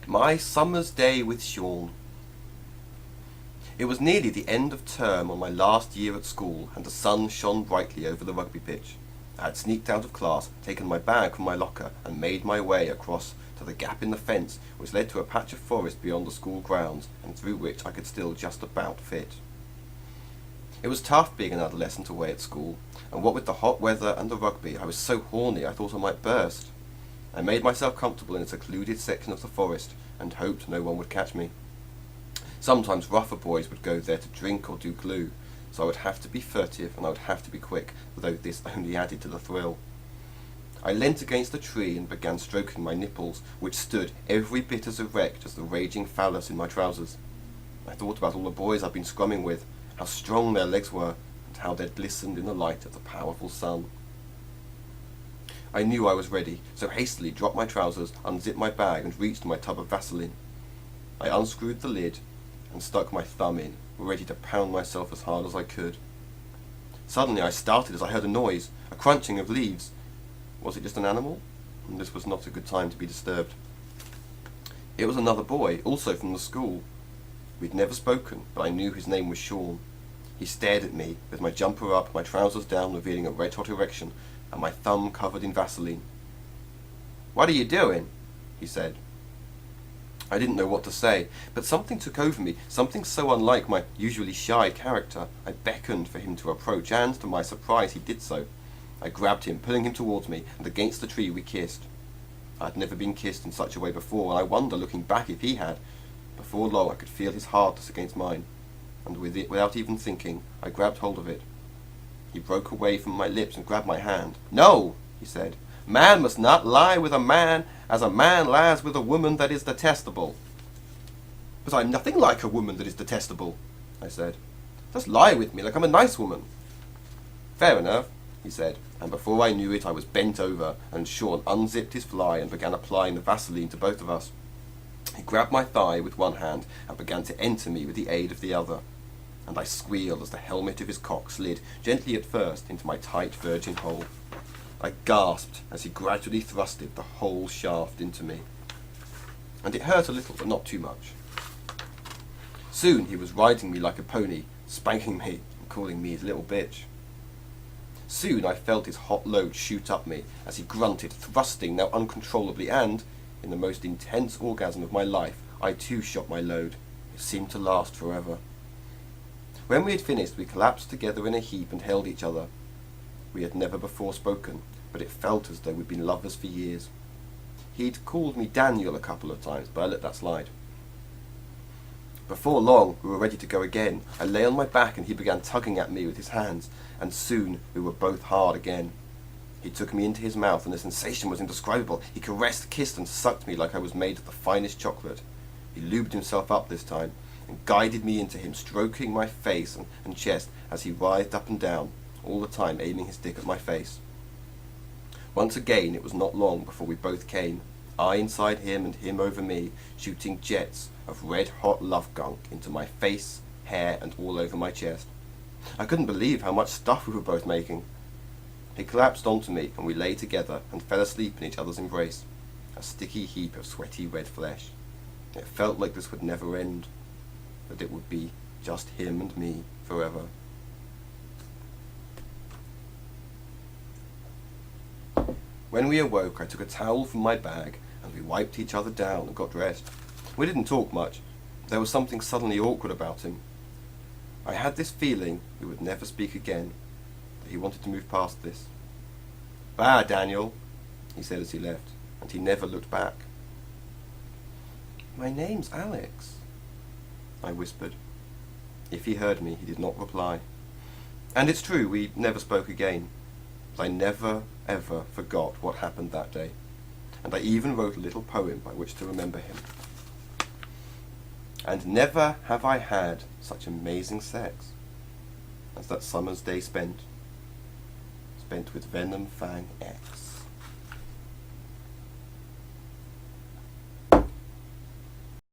My summer's day with Sean. It was nearly the end of term on my last year at school, and the sun shone brightly over the rugby pitch. I had sneaked out of class, taken my bag from my locker, and made my way across to the gap in the fence which led to a patch of forest beyond the school grounds, and through which I could still just about fit. It was tough being an adolescent away at school, and what with the hot weather and the rugby, I was so horny I thought I might burst. I made myself comfortable in a secluded section of the forest, and hoped no one would catch me. Sometimes rougher boys would go there to drink or do glue, so I would have to be furtive and I would have to be quick, though this only added to the thrill. I leant against a tree and began stroking my nipples, which stood every bit as erect as the raging phallus in my trousers. I thought about all the boys I'd been scrumming with, how strong their legs were, and how they'd glistened in the light of the powerful sun. I knew I was ready, so hastily dropped my trousers, unzipped my bag, and reached my tub of Vaseline. I unscrewed the lid and stuck my thumb in, ready to pound myself as hard as I could. Suddenly I started as I heard a noise, a crunching of leaves. Was it just an animal? This was not a good time to be disturbed. It was another boy, also from the school. We'd never spoken, but I knew his name was Sean. He stared at me, with my jumper up, my trousers down, revealing a red-hot erection, and my thumb covered in Vaseline. "What are you doing?" he said. I didn't know what to say, but something took over me, something so unlike my usually shy character. I beckoned for him to approach, and, to my surprise, he did so. I grabbed him, pulling him towards me, and against the tree we kissed. I had never been kissed in such a way before, and I wonder, looking back, if he had. Before long I could feel his hardness against mine, and without even thinking, I grabbed hold of it. He broke away from my lips and grabbed my hand. "No," he said. "Man must not lie with a man as a man lies with a woman that is detestable." "But I'm nothing like a woman that is detestable," I said. "Just lie with me like I'm a nice woman." "Fair enough," he said, and before I knew it I was bent over, and Sean unzipped his fly and began applying the Vaseline to both of us. He grabbed my thigh with one hand and began to enter me with the aid of the other, and I squealed as the helmet of his cock slid, gently at first, into my tight virgin hole. I gasped as he gradually thrusted the whole shaft into me, and it hurt a little, but not too much. Soon he was riding me like a pony, spanking me and calling me his little bitch. Soon I felt his hot load shoot up me as he grunted, thrusting now uncontrollably, and, in the most intense orgasm of my life, I too shot my load. It seemed to last forever. When we had finished, we collapsed together in a heap and held each other. We had never before spoken, but it felt as though we'd been lovers for years. He'd called me Daniel a couple of times, but I let that slide. Before long, we were ready to go again. I lay on my back and he began tugging at me with his hands, and soon we were both hard again. He took me into his mouth, and the sensation was indescribable. He caressed, kissed, and sucked me like I was made of the finest chocolate. He lubed himself up this time, and guided me into him, stroking my face and chest as he writhed up and down, all the time aiming his dick at my face. Once again, it was not long before we both came, I inside him and him over me, shooting jets of red-hot love gunk into my face, hair, and all over my chest. I couldn't believe how much stuff we were both making. He collapsed onto me, and we lay together and fell asleep in each other's embrace, a sticky heap of sweaty red flesh. It felt like this would never end, that it would be just him and me forever. When we awoke, I took a towel from my bag, and we wiped each other down and got dressed. We didn't talk much. There was something suddenly awkward about him. I had this feeling we would never speak again, that he wanted to move past this. "Bye, Daniel," he said as he left, and he never looked back. "My name's Alex," I whispered. If he heard me, he did not reply. And it's true, we never spoke again. But I never, ever forgot what happened that day, and I even wrote a little poem by which to remember him. And never have I had such amazing sex as that summer's day spent with Venom Fang X.